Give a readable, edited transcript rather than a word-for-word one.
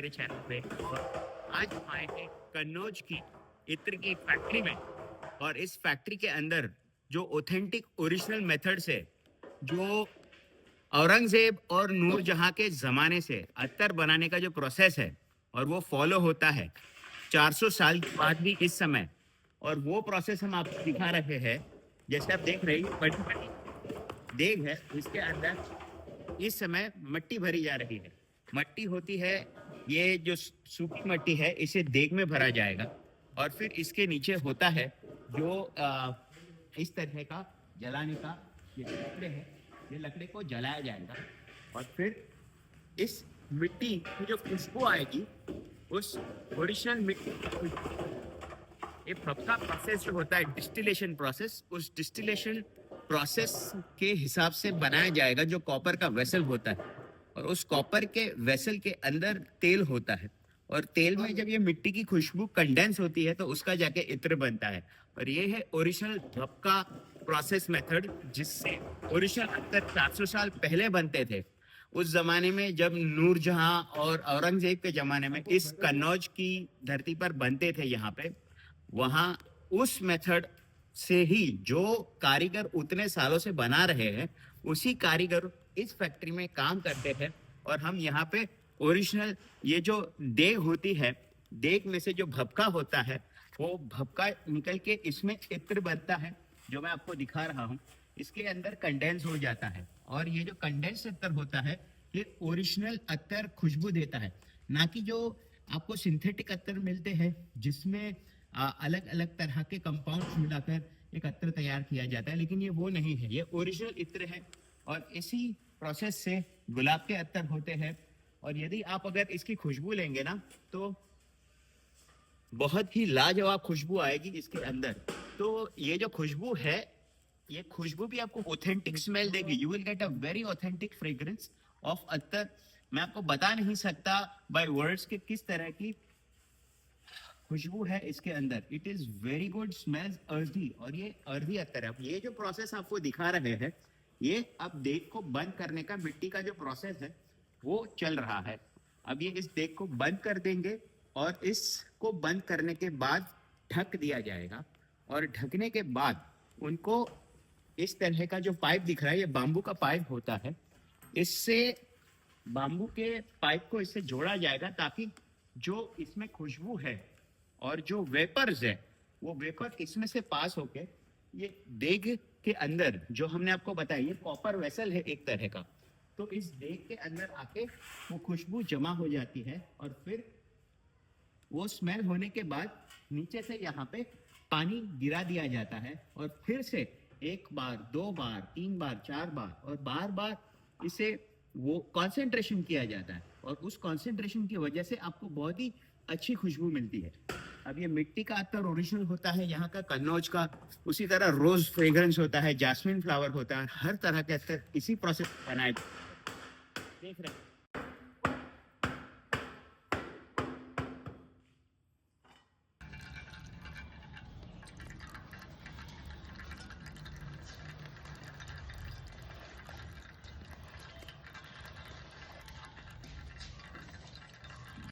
मेरे चैनल पे। और आज हम आए हैं कन्नौज की इत्र की फैक्ट्री में। और इस फैक्ट्री के अंदर जो ऑथेंटिक ओरिजिनल मेथड्स है, जो औरंगजेब और नूरजहां के ज़माने से अत्तर बनाने का जो प्रोसेस है और वो फॉलो होता है 400 साल के बाद भी इस समय। और वो प्रोसेस हम आपको दिखा रहे हैं। जैसे आप देख रहे हैं, बड़ी बड़ी देग है, इसके अंदर इस समय मिट्टी भरी जा रही है। मट्टी होती है, ये जो सूखी मट्टी है, इसे देग में भरा जाएगा। और फिर इसके नीचे होता है जो इस तरह का जलाने का ये लकड़े है, ये लकड़े को जलाया जाएगा। और फिर इस मिट्टी की जो खुशबू आएगी, उस ओरिजिनल मिट्टी की खुशबू, ये सबका प्रोसेस जो होता है डिस्टिलेशन प्रोसेस, उस डिस्टिलेशन प्रोसेस के हिसाब से बनाया जाएगा जो कॉपर का वेसल होता है। और उस कॉपर के वेसल के अंदर तेल होता है। और तेल में जब ये मिट्टी की खुशबू कंडेंस होती है तो उसका जाके इत्र बनता है। और ये है ओरिजिनल भपका प्रोसेस मेथड, जिससे ओरिजिनल अत्तर 400 साल पहले बनते थे। उस जमाने में जब नूरजहां और औरंगजेब के जमाने में इस कन्नौज की धरती पर बनते थे यहाँ पे, वहां उस मेथड से ही जो कारीगर उतने सालों से बना रहे हैं, उसी कारीगर इस फैक्ट्री में काम करते हैं। और हम यहाँ पे ओरिजिनल ये जो देग होती है, देग में से जो भपका होता है, वो भपका निकल के इसमें इत्र बनता है, जो मैं आपको दिखा रहा हूँ। इसके अंदर कंडेंस हो जाता है। और ये जो कंडेंस अत्तर होता है, ये ओरिजिनल अत्तर खुशबू देता है, ना कि जो आपको सिंथेटिक अत्तर मिलते हैं जिसमें अलग अलग तरह के कंपाउंड्स मिलाकर एक अत्तर तैयार किया जाता है। लेकिन ये वो नहीं है, ये ओरिजिनल इत्र है। और इसी प्रोसेस से गुलाब के अत्तर होते हैं। और यदि आप अगर इसकी खुशबू लेंगे ना, तो बहुत ही लाजवाब खुशबू आएगी इसके अंदर। तो ये जो खुशबू है, ये खुशबू भी आपको ऑथेंटिक स्मेल देगी। You will get a very authentic fragrance of attar. मैं आपको बता नहीं सकता बाय वर्ड्स के किस तरह की खुशबू है इसके अंदर। It is very good, smells earthy. और ये अर्दी अत्तर है। अब ये जो प्रोसेस आपको दिखा रहे हैं, ये अब देग को बंद करने का मिट्टी का जो प्रोसेस है वो चल रहा है। अब ये इस देग को बंद कर देंगे और इसको बंद करने के बाद ढक दिया जाएगा। और ढकने के बाद उनको इस तरह का जो पाइप दिख रहा है, ये बाम्बू का पाइप होता है। इससे बाम्बू के पाइप को इससे जोड़ा जाएगा, ताकि जो इसमें खुशबू है और जो वेपर्स है, वो वेपर इसमें से पास होके ये देग के अंदर, जो हमने आपको बताया, ये कॉपर वेसल है एक तरह का, तो इस देग के अंदर आके वो खुशबू जमा हो जाती है। और फिर वो स्मेल होने के बाद नीचे से यहाँ पे पानी गिरा दिया जाता है। और फिर से 1 बार, 2 बार, 3 बार, 4 बार, और बार बार इसे वो कंसंट्रेशन किया जाता है। और उस कंसंट्रेशन की वजह से आपको बहुत ही अच्छी खुशबू मिलती है। अब ये मिट्टी का अत्तर ओरिजिनल होता है यहाँ का कन्नौज का। उसी तरह रोज फ्रेग्रेंस होता है, जैस्मिन फ्लावर होता है, हर तरह के अत्तर इसी प्रोसेस बनाए। देख रहे हैं।